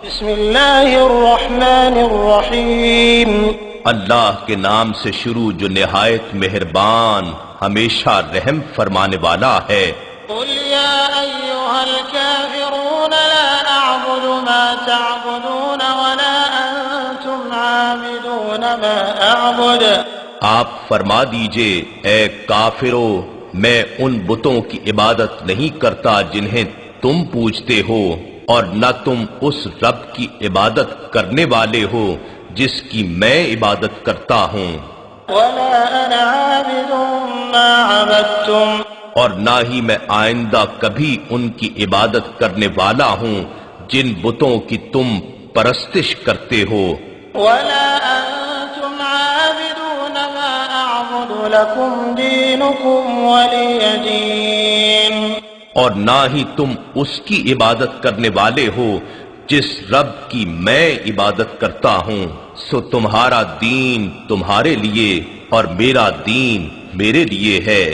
بسم اللہ الرحمن الرحیم اللہ کے نام سے شروع جو نہایت مہربان ہمیشہ رحم فرمانے والا ہے۔ قل یا ایھا الکافرون لا اعبد ما تعبدون ولا انتم عابدون ما اعبد۔ آپ فرما دیجئے اے کافرو، میں ان بتوں کی عبادت نہیں کرتا جنہیں تم پوجتے ہو، اور نہ تم اس رب کی عبادت کرنے والے ہو جس کی میں عبادت کرتا ہوں، ولا انا عابد ما عبدتم، اور نہ ہی میں آئندہ کبھی ان کی عبادت کرنے والا ہوں جن بتوں کی تم پرستش کرتے ہو، ولا انتم عابدون ما اعبد لكم دینکم ولی دین۔ اور نہ ہی تم اس کی عبادت کرنے والے ہو جس رب کی میں عبادت کرتا ہوں، سو تمہارا دین تمہارے لیے اور میرا دین میرے لیے ہے۔